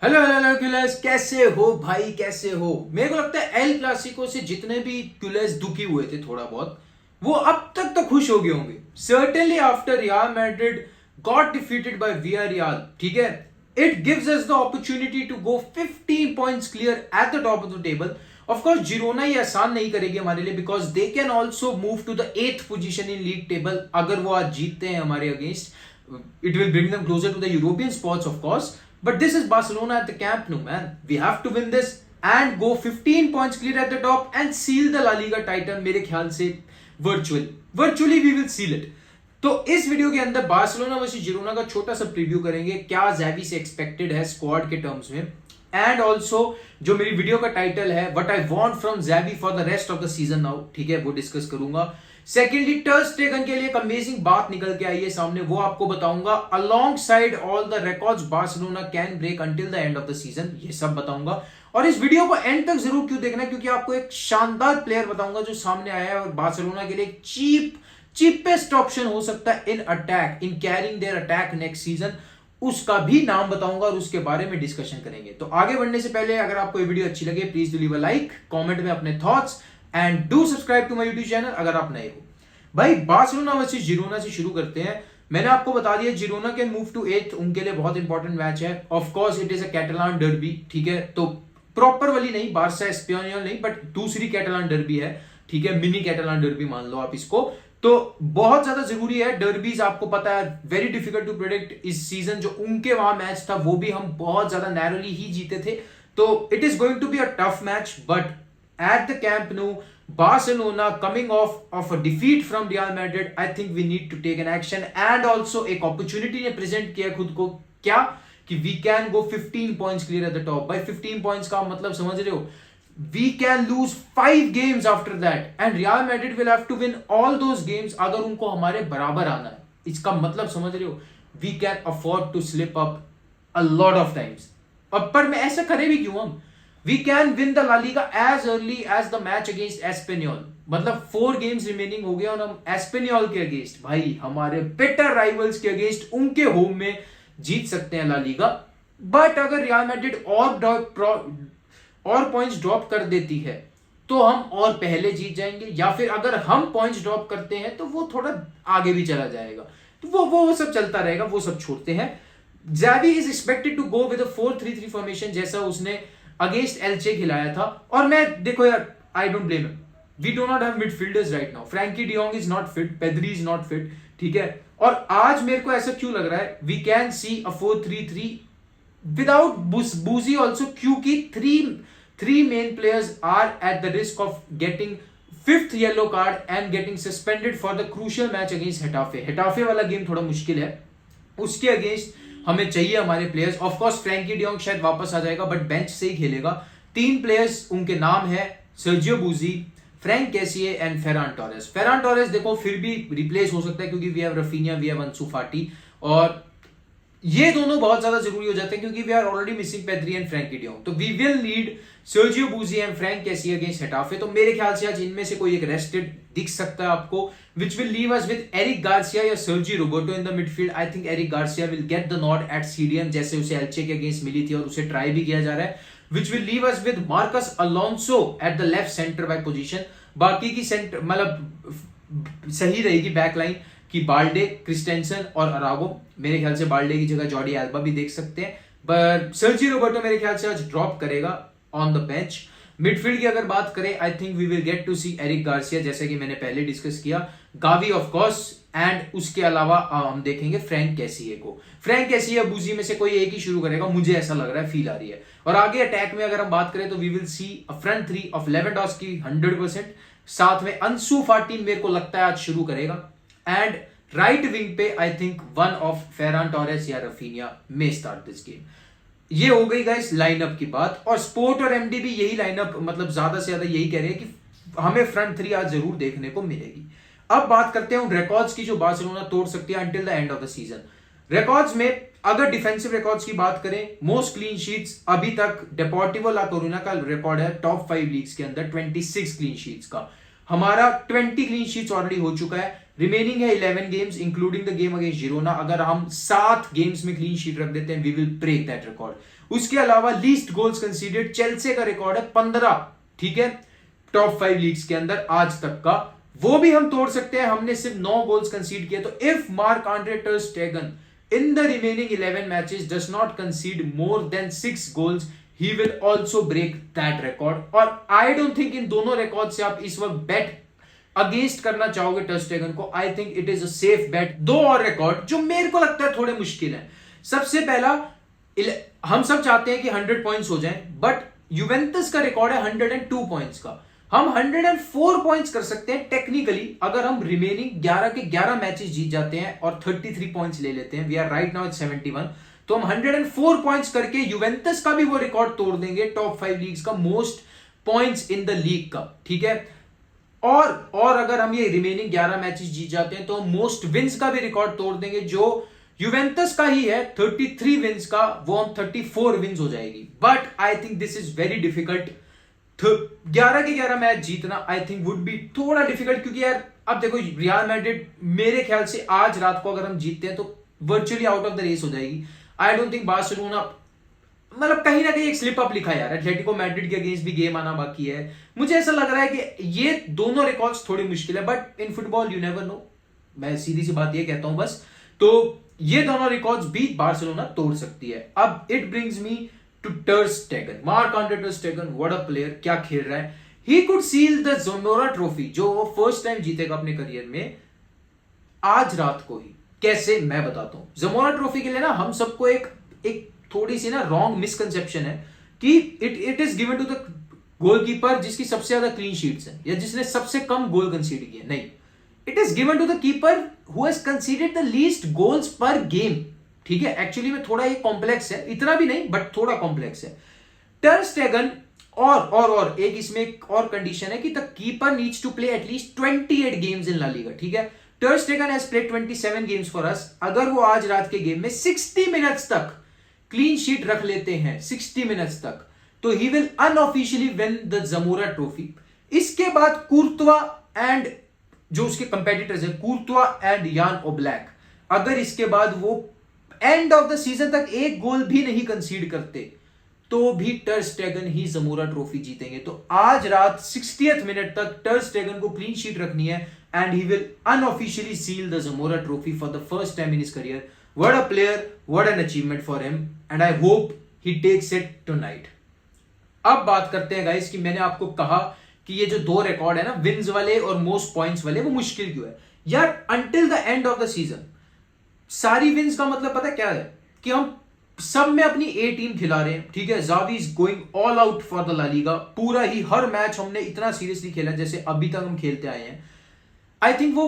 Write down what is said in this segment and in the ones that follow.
Hello hello hello queueless, कैसे हो भाई? कैसे हो? मेरे को लगता है एल क्लासिको से जितने भी क्यूलेस दुखी हुए थे थोड़ा बहुत, वो अब तक तो खुश हो गए होंगे। Certainly after Real Madrid got defeated by Villarreal, ठीक है, it gives us the opportunity to go 15 points clear at the top of the table. Of course Girona ये आसान नहीं करेगी हमारे लिए, because they can also move to the 8th position in league table. अगर वो आज जीतते हैं हमारे against, it will bring them closer to the European spots, of course. But this is Barcelona at the Camp Nou, man. We have to win this and go 15 points clear at the top and seal the La Liga title. मेरे ख्याल से virtually we will seal it. तो इस video के अंदर Barcelona versus Girona का छोटा सा प्रीव्यू करेंगे, क्या ज़ैवी से एक्सपेक्टेड है स्क्वाड के टर्म्स में, एंड ऑल्सो जो मेरी वीडियो का टाइटल है what I want from Xavi for the rest of the season now, ठीक है, वो डिस्कस करूंगा। सेकेंडली टर स्टेगन के लिए एक अमेजिंग बात निकल के आई है सामने, वो आपको बताऊंगा। Alongside all the records Barcelona can break until the end of the season, ये सब बताऊंगा। और इस वीडियो को एंड तक जरूर क्यों देखना, क्योंकि आपको एक शानदार प्लेयर बताऊंगा जो सामने आया है और बार्सिलोना के लिए चीपेस्ट ऑप्शन हो सकता है in attack, in carrying there attack next season. उसका भी नाम बताऊंगा और उसके बारे में डिस्कशन करेंगे। तो आगे बढ़ने से पहले अगर आपको ये वीडियो अच्छी लगे, please do leave a like, comment में अपने thoughts and do subscribe to my YouTube channel अगर आप नए हो। भाई बार्सिलोना वर्सेस जिरोना से शुरू करते हैं। मैंने आपको बता दिया जिरोना के मूव टू 8th उनके लिए बहुत इंपॉर्टेंट मैच है। Of course it is a Catalan derby, ठीक है, तो प्रॉपर वाली नहीं, बारसा एस्पेनियोल नहीं, बट दूसरी कैटलान डर्बी है, ठीक है, मिनी कैटलान डर्बी मान लो आप इसको। तो बहुत ज्यादा जरूरी है। डर्बीज आपको पता है वेरी डिफिकल्ट टू प्रेडिक्ट। इस सीजन जो उनके वहां मैच था वो भी हम बहुत ज्यादा नैरोली ही जीते थे, तो it is going to be a tough match. But at the Camp Nou, Barcelona coming off of a defeat from Real Madrid, I think we need to take an action and also एक opportunity ने present किया खुद को, क्या कि we can go 15 points clear at the top। भाई 15 points का मतलब समझ रहे हो, we can lose 5 games after that and Real Madrid will have to win all those games अगर उनको हमारे बराबर आना है। इसका मतलब समझ रहे हो, we can afford to slip up a lot of times। और पर मैं ऐसा करे भी क्यों हम, We can win the La Liga as early as the match against Espanyol। मतलब 4 गेम्स रिमेनिंग हो गए और हम एस्पेनियोल के अगेंस्ट, भाई हमारे बिटर राइवल्स के अगेंस्ट उनके होम में जीत सकते हैं ला लीगा। बट अगर रियल मैड्रिड और पॉइंट्स ड्रॉप कर देती है तो हम और पहले जीत जाएंगे, या फिर अगर हम पॉइंट्स ड्रॉप करते हैं तो वो थोड़ा आगे भी चला जाएगा। तो वो सब चलता रहेगा, वो सब छोड़ते हैं। Xavi is expected to go with a 4-3-3 formation जैसा उसने अगेंस्ट एल्चे खिलाया था। और मैं देखो यार, I don't blame him, we do not have midfielders right now. Frenkie de Jong is not fit, Pedri is not fit, ठीक है। और आज मेरे को ऐसा क्यों लग रहा है, we can see a 4-3-3 without Busi also, क्योंकि three main players are at the risk of getting 5th yellow card and getting suspended for the crucial match against Getafe. Getafe वाला गेम थोड़ा मुश्किल है, उसके अगेंस्ट हमें चाहिए हमारे players. Of course Frenkie de Jong शायद वापस आ जाएगा, बट बेंच से ही खेलेगा। 3 प्लेयर्स उनके नाम है Sergio Busi, Franck Kessie and Ferran Torres. Ferran Torres देखो फिर भी रिप्लेस हो सकता है क्योंकि we have Raphinha, we have Ansu Fati, और ये दोनों बहुत ज्यादा जरूरी हो जाते हैं क्योंकि we are already missing Pedri and Frenkie de Jong. तो वी विल नीड सर्जियो बूजी and Franck Kessie against Getafe. तो मेरे ख्याल से आज इनमें से कोई एक रेस्टेड दिख सकता है आपको, which will leave us with Eric Garcia या Sergi Roberto in the midfield. I think Eric Garcia will get the nod at CDM, जैसे उसे एल्चे के अगेंस्ट मिली थी और उसे ट्राई भी किया जा रहा है। which will leave us with Marcus Alonso at the left centre back position. बाकी की सेंटर मतलब सही रहेगी बैक लाइन कि बाल्डे, क्रिस्टेंसन और अरागो। मेरे ख्याल से बाल्डे की जगह जॉर्डी एल्बा भी देख सकते हैं, पर सर्जी रोबर्टो मेरे ख्याल से आज ड्रॉप करेगा ऑन द बेंच। मिडफील्ड की अगर बात करें, I think we will get to see Eric Garcia, जैसे कि मैंने पहले डिस्कस किया, गावी ऑफ कोर्स, एंड उसके अलावा हम देखेंगे फ्रैंक कैसिए को। फ्रैंक कैसिए बूजी में से कोई एक ही शुरू करेगा, मुझे ऐसा लग रहा है, फील आ रही है। और आगे अटैक में अगर हम बात करें तो we will see a front 3 of Lewandowski 100%, साथ में अंसु फाटी मेरे को लगता है आज शुरू करेगा, एंड राइट विंग पे I think one of Ferran Torres या Raphinha may start this game. ये हो गई गाइस लाइनअप की बात, और स्पोर्ट और एमडी भी यही लाइनअप, मतलब ज्यादा से ज्यादा यही कह रहे हैं कि हमें फ्रंट 3 आज जरूर देखने को मिलेगी। अब बात करते हैं उन रिकॉर्ड्स की जो बार्सिलोना तोड़ सकती है until the end of the season. Records में अगर डिफेंसिव रिकॉर्ड्स की बात करें, मोस्ट क्लीन शीट्स अभी तक डेपोर्टिवो ला कोरुना का रिकॉर्ड है टॉप 5 लीग्स के अंदर 26 क्लीन शीट्स का। हमारा 20 क्लीन शीट्स ऑलरेडी हो चुका है, रिमेनिंग है 11 games including the game against Girona. अगर हम 7 गेम्स में क्लीन शीट रख देते हैं, we will break that record. उसके अलावा लीस्ट गोल्स कंसीडर्ड चेल्सी का रिकॉर्ड है 15, ठीक है, टॉप 5 लीग्स के अंदर आज तक का, वो भी हम तोड़ सकते हैं। हमने सिर्फ 9 गोल्स कंसीड किए। तो if mark-Andre ter Stegen in the remaining 11 matches does not concede more than 6 goals, he will also break that record। और I don't think इन दोनों रिकॉर्ड से आप इस वक्त बेट अगेंस्ट करना चाहोगे ter Stegen को। आई think it is a safe bet. दो और रिकॉर्ड जो मेरे को लगता है थोड़े मुश्किल है। सबसे पहला, हम सब चाहते हैं कि 100 पॉइंट्स हो जाएं, बट यूवेंटस का रिकॉर्ड है 102 पॉइंट्स का। हम 104 पॉइंट्स कर सकते हैं टेक्निकली अगर हम रिमेनिंग 11 के 11 मैचेस जीत जाते हैं और 33 पॉइंट्स ले लेते हैं। We are right now at 71। तो हम 104 पॉइंट्स करके यूवेंटस का भी वो रिकॉर्ड तोड़ देंगे, टॉप 5 लीग्स का most points in the league का, ठीक है। और अगर हम ये रिमेनिंग 11 मैचेस जीत जाते हैं तो हम मोस्ट विंस का भी रिकॉर्ड तोड़ देंगे, जो यूवेंटस का ही है 33 विंस का, वो हम 34 विंस हो जाएगी। But I think this is very difficult. 11 के 11 मैच जीतना आई थिंक वुड बी थोड़ा डिफिकल्ट, क्योंकि यार अब देखो रियल मैड्रिड मेरे ख्याल से आज रात को अगर हम जीतते हैं तो virtually out of the race हो जाएगी। आई डोंट थिंक बार्सिलोना, मतलब कहीं ना कहीं एक स्लिप अप लिखा है यार। एटलेटिको मैड्रिड के अगेंस्ट भी गेम आना बाकी है। मुझे ऐसा लग रहा है कि ये दोनों रिकॉर्ड्स थोड़ी मुश्किल है, but in football you never know. मैं सीधी सी बात ये कहता हूं बस। तो ये दोनों रिकॉर्ड्स भी बार्सिलोना तोड़ सकती है। अब it brings me to ter Stegen, Marc Andre ter Stegen, what a player, क्या खेल रहा है। He could seal the Zamora trophy, जो वो फर्स्ट टाइम जीतेगा अपने करियर में आज रात को ही। कैसे, मैं बताता हूं। ज़मोरा ट्रॉफी के लिए ना हम सबको एक थोड़ी सी ना रॉन्ग मिसकंसेप्शन है कि it is given to the goalkeeper जिसकी सबसे ज्यादा क्लीन शीट्स है या जिसने सबसे कम गोल कंसीड किए। नहीं, it is given to the keeper who has conceded the least goals per game, ठीक है। एक्चुअली में थोड़ा ये कॉम्प्लेक्स है, इतना भी नहीं बट थोड़ा कॉम्प्लेक्स है। ter Stegen और एक इसमें एक और कंडीशन है कि the keeper needs to play at least 28 games in La Liga, ठीक है। ter Stegen has played 27 games for us. अगर वो आज रात के गेम में 60 मिनट्स तक क्लीन शीट रख लेते हैं, 60 मिनट्स तक, तो he will unofficially win the Zamora trophy. इसके बाद कुर्तवा एंड जो उसके कंपेटिटर्स है, कुर्तवा एंड यान ओब्लैक, अगर इसके बाद वो एंड ऑफ द सीजन तक एक गोल भी नहीं कंसीड करते तो भी ter Stegen ही ज़मोरा ट्रॉफी जीतेंगे। तो आज रात 60th मिनट तक ter Stegen को क्लीन शीट रखनी है and he will unofficially seal the Zamora trophy for the first time in his career. What a player, what an achievement for him, and I hope he takes it tonight। अब बात करते हैं guys कि मैंने आपको कहा कि ये जो दो रिकॉर्ड है ना, विन्स वाले और मोस्ट पॉइंट्स वाले, वो मुश्किल क्यों है यार। Until the end of the season सारी विन्स का मतलब पता क्या है कि हम सब में अपनी ए टीम खिला रहे हैं, ठीक है। Xavi is going all out for the La Liga. पूरा ही हर मैच हमने इतना सीरियसली खेला जैसे अभी तक हम खेलते आए हैं। आई थिंक वो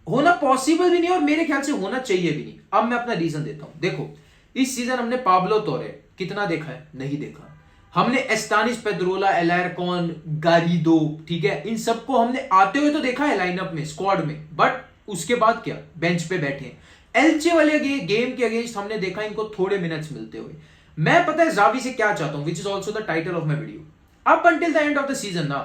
होना पॉसिबल भी नहीं और मेरे ख्याल से होना चाहिए भी नहीं। अब मैं अपना रीजन देता हूं। देखो, इस सीजन हमने पाब्लो तोरे कितना देखा है, नहीं देखा। हमने एस्तानिस पेड्रोला, एलैरकॉन, गारिडो, ठीक है, इन सबको हमने आते हुए तो देखा है लाइनअप में, स्क्वाड में, बट उसके बाद क्या, बेंच पे बैठे। एल्चे वाले गेम के अगेंस्ट हमने देखा इनको थोड़े मिनट्स मिलते हुए। मैं पता है ज़ावी से क्या चाहता हूं, which is also the title of my video. Up until the end of the season ना,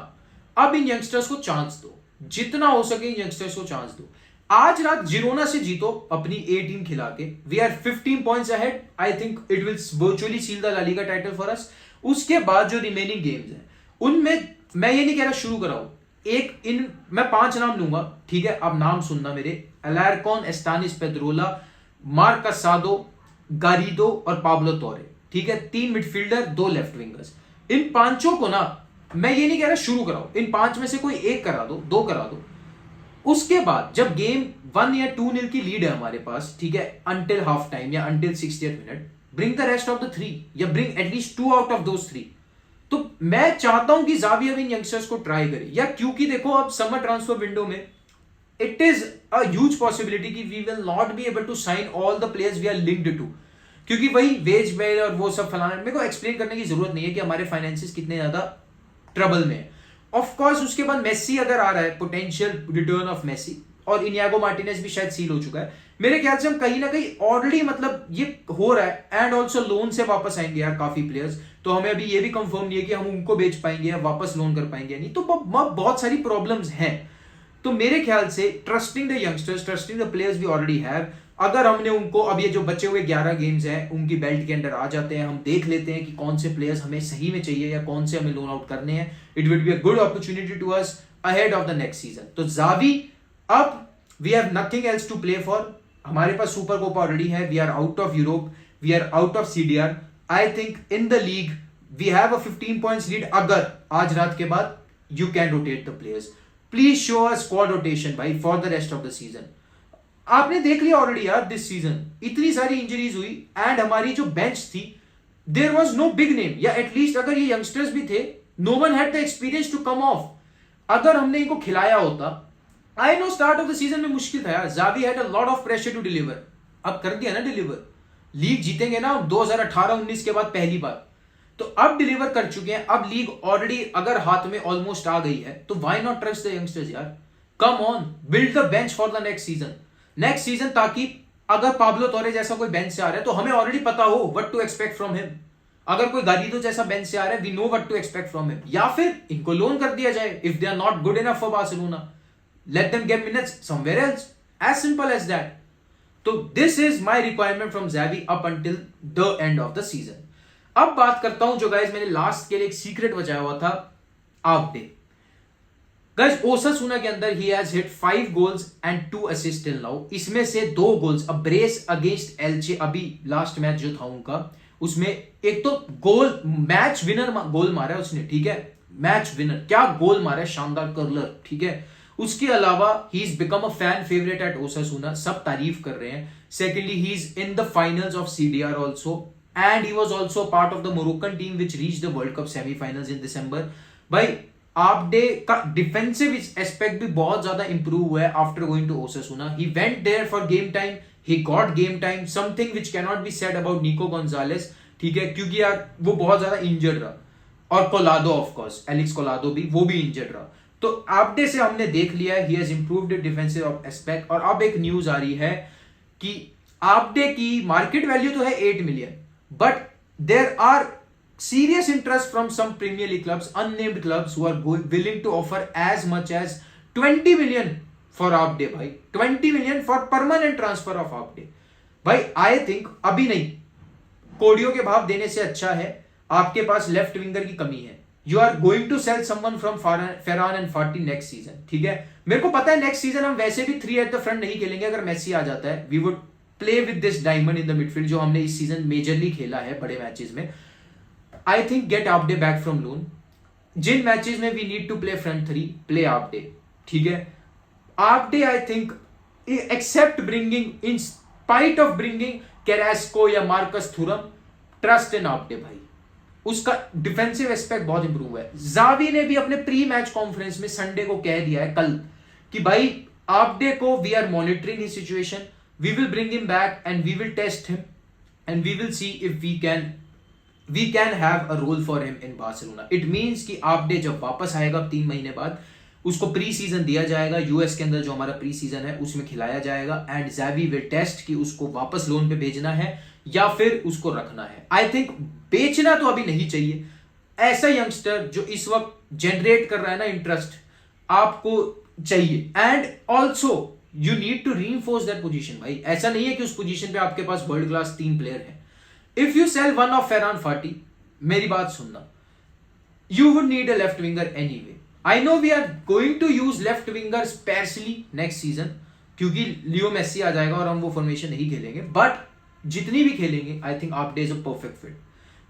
अब इन यंगस्टर्स को चांस दो, जितना हो सके इन यंगस्टर्स को चांस दो। आज रात जिरोना से जीतो अपनी ए टीम खिला के, we are 15 points ahead. I think it will virtually seal the La Liga title for us. उसके बाद जो रिमेनिंग गेम्स हैं उनमें मैं ये नहीं कह रहा शुरू कराओ, मैं 5 नाम लूंगा, ठीक है। अब नाम सुनना मेरे, एलैरकॉन, एस्तानिस पेड्रोला, मार्कासादो, गारिडो और पाब्लो तोरे, ठीक है। 3 मिडफील्डर, 2 लेफ्ट विंगर्स। इन पांचों को ना मैं ये नहीं कह रहा शुरू कराओ, इन 5 में से कोई एक करा दो, 2 करा दो। उसके बाद जब गेम 1 या 2-0 की लीड है हमारे पास, ठीक है, अंटिल हाफ टाइम या until 60th minute, bring the rest of the 3 या bring at least 2 out of those 3। तो मैं चाहता हूं कि ज़ावी अब इन यंगस्टर्स को ट्राई करे, या क्योंकि देखो अब समर ट्रांसफर विंडो में it is a huge possibility कि we will not be able to sign all the players we are linked to, क्योंकि वही वेज बेल और वो सब फलाना, मेरे को एक्सप्लेन करने की जरूरत नहीं है कि हमारे फाइनेंसिस कितने ज्यादा ट्रबल में है। ऑफ कोर्स उसके बाद मेसी अगर आ रहा है, पोटेंशियल रिटर्न ऑफ मेसी, और इनियागो मार्टिनेज भी शायद सील हो चुका है। मेरे ख्याल से हम कहीं ना कहीं ऑलरेडी मतलब ये हो रहा है, एंड ऑल्सो लोन से वापस आएंगे यार काफी प्लेयर्स। तो हमें अभी ये भी कंफर्म नहीं है कि हम उनको बेच पाएंगे या वापस लोन कर पाएंगे नहीं, तो बहुत सारी प्रॉब्लम्स हैं। तो मेरे ख्याल से trusting the youngsters, trusting the players we already have, अगर हमने उनको, अब ये जो बचे हुए 11 गेम्स हैं उनकी बेल्ट के अंदर आ जाते हैं, हम देख लेते हैं कि कौन से प्लेयर्स हमें सही में चाहिए या कौन से हमें लोन आउट करने हैं, it will be a good opportunity to us ahead of the next season. तो जावी, अब we have nothing else to play for. हमारे पास सुपर कोपा ऑलरेडी है, we are out of Europe, we are out of CDR. I think in the league we have a 15 points lead. अगर आज रात के बाद you can rotate the players, please show a squad rotation भाई for the rest of the season. आपने देख लिया already यार, दिस सीजन इतनी सारी इंजरीज हुई एंड हमारी जो बेंच थी, there was no big name, या एटलीस्ट अगर ये यंगस्टर्स भी थे, no one had the experience to come off. अगर हमने इनको खिलाया होता, I know start of the season में मुश्किल था यार, Xavi had a lot of pressure to deliver, अब कर दिया ना डिलीवर। लीग जीतेंगे ना 2018-19 के बाद पहली बार, तो अब डिलीवर कर चुके हैं। अब लीग ऑलरेडी अगर हाथ में ऑलमोस्ट आ गई है, तो why not trust the youngsters यार, come on, build the bench for the next season, ताकि अगर पाब्लो तोरे जैसा कोई बेंच से आ रहा है तो हमें ऑलरेडी पता हो what to expect from him. अगर कोई गारिडो जैसा बेंच से आ रहा है, we know what to expect from him. या फिर इनको लोन कर दिया जाए if they are not good enough for Barcelona, let them get minutes somewhere else, as simple as that. तो this is my requirement from Xavi up until the end of the season. अब बात करता हूं जो guys मैंने last के लिए एक सीक्रेट बचाया हुआ था, आपडे। गाइस ओसासुना के अंदर he has hit 5 goals and 2 assist till now. इसमें से 2 गोल्स, अ ब्रेस अगेंस्ट एल्चे, अभी लास्ट मैच जो था उनका, उसमें एक तो गोल, मैच विनर गोल मारा है उसने, ठीक है, मैच विनर, क्या गोल मारा है, शानदार कर्लर, ठीक है। उसके अलावा he is become a fan favourite at Osasuna, सब तारीफ कर रहे हैं। Secondly he is in the finals of CDR also, and he was also part of the Moroccan team which reached the world cup semifinals in December. भाई Abde का defensive aspect भी बहुत ज्यादा इंप्रूव हुआ है after going to Osasuna. He went there for game time, he got game time, something which can not be said about Nico Gonzalez, ठीक है, क्योंकि यार वो बहुत ज्यादा इंजर्ड रहा, और कोलादो ऑफ कोर्स, एलेक्स कोलादो भी, वो भी इंजर्ड रहा। तो आपडे से हमने देख लिया है, he has improved defensive aspect. और अब एक न्यूज आ रही है कि आपडे की मार्केट वैल्यू तो है 8 million, but there are serious interest from some Premier League clubs, unnamed clubs, who are willing to offer as much as 20 million for Abde भाई, 20 million for permanent transfer of Abde भाई। I think अभी नहीं, कोडियो के भाव देने से अच्छा है, आपके पास लेफ्ट विंगर की कमी है, you are going to sell someone from Ferran and Fati next season, ठीक है। मेरे को पता है नेक्स्ट सीजन हम वैसे भी 3 एट द फ्रंट नहीं खेलेंगे, अगर मेसी आ जाता है we would play with this diamond in the midfield, जो हमने इस सीजन मेजरली खेला है बड़े मैचेस में। I think get Abde back from loan, जिन मैचेस में we need to play front 3, play Abde, ठीक है। Abde I think except bringing, in spite of bringing Carrasco या Marcus Thuram, trust in Abde भाई, उसका defensive aspect बहुत improve है। Xavi ने भी अपने प्री मैच कॉन्फ्रेंस में संडे को कह दिया है, कल, कि भाई आपडे को we are monitoring his situation, we will bring him back and we will test him and we will see if we can have a role for him in Barcelona. It means कि आपडे जब वापस आएगा 3 महीने बाद, उसको pre season दिया जाएगा, US के अंदर जो हमारा प्री सीजन है उसमें खिलाया जाएगा, एंड ज़ावी विल टेस्ट कि उसको वापस लोन पे भेजना है या फिर उसको रखना है। आई थिंक बेचना तो अभी नहीं चाहिए, ऐसा यंगस्टर जो इस वक्त जनरेट कर रहा है ना इंटरेस्ट, आपको चाहिए। And also you need to reinforce that position भाई, ऐसा नहीं है कि उस पोजीशन पे आपके पास वर्ल्ड क्लास 3 प्लेयर है। If you sell one of Ferran Fati, मेरी बात सुनना, you would need a left winger anyway. I know we are going to use left winger sparsely next season, क्योंकि लियो मेसी आ जाएगा और हम वो formation नहीं खेलेंगे, बट जितनी भी खेलेंगे I think Abde is a perfect fit.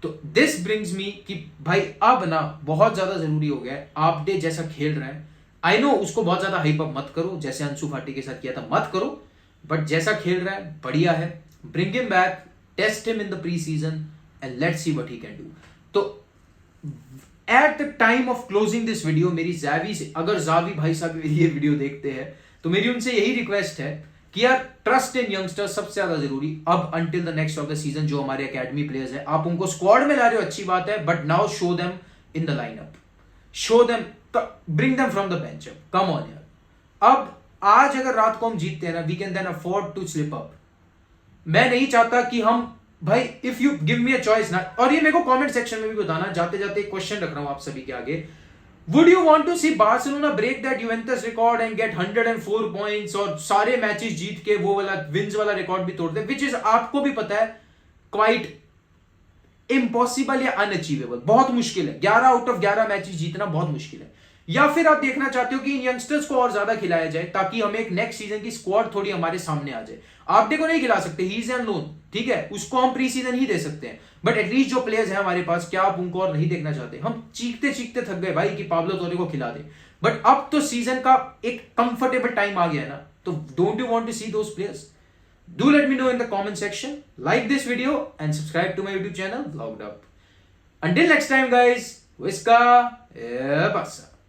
तो दिस ब्रिंग्स मी कि भाई अब ना बहुत ज्यादा जरूरी हो गया है, आपडे जैसा खेल रहा है, आई नो उसको बहुत ज्यादा हाइप अप मत करो जैसे अंसु फाटी के साथ किया था, मत करो, बट जैसा खेल रहा है बढ़िया है, bring him back, test him in the pre season and let's see what he can do. तो at the time of closing this video, मेरी ज़ावी से, अगर ज़ावी भाई साहब मेरी ये वीडियो देखते हैं तो मेरी उनसे यही रिक्वेस्ट है कि यार ट्रस्ट इन यंगस्टर्स सबसे ज्यादा जरूरी अब until the next of the season. जो हमारे एकेडमी प्लेयर्स हैं, आप उनको स्क्वाड में ला रहे हो, अच्छी बात है, but now show them in the lineup, show them, bring them from the bench, come on यार। अब आज अगर रात को हम जीतते हैं ना, we can then afford to slip up. मैं नहीं चाहता कि हम, भाई if you give me a choice ना, और ये मेरे को कमेंट सेक्शन में भी बताना, जाते जाते एक क्वेश्चन रख रहा हूं आप सभी के आगे, would you want to see Barcelona break that Juventus record and get 104 points और सारे मैचेस जीत के वो वाला विंस वाला रिकॉर्ड भी तोड़ दे, विच इज आपको भी पता है क्वाइट इम्पॉसिबल या अनअचीवेबल, बहुत मुश्किल है। 11 आउट ऑफ 11 मैचेस जीतना बहुत मुश्किल है। या फिर आप देखना चाहते हो कि इन यंगस्टर्स को और ज्यादा खिलाया जाए ताकि हमें एक नेक्स्ट सीजन की स्क्वाड थोड़ी हमारे सामने आ जाए। आपडे को नहीं खिला सकते, ही इज एन लोन, ठीक है, उसको हम प्री सीजन ही दे सकते हैं, बट एटलीस्ट जो प्लेयर्स हैं हमारे पास, क्या आप उनको और नहीं देखना चाहते? हम चीखते चीखते थक गए भाई कि पाब्लो तोरे को खिला दे, बट अब तो सीजन का एक कंफर्टेबल टाइम आ गया है ना, तो don't you want to see those players? Do let me know in the comment section. Like this video and subscribe to my YouTube channel, Vlogged Up. Until next time, guys, Whiska, passa.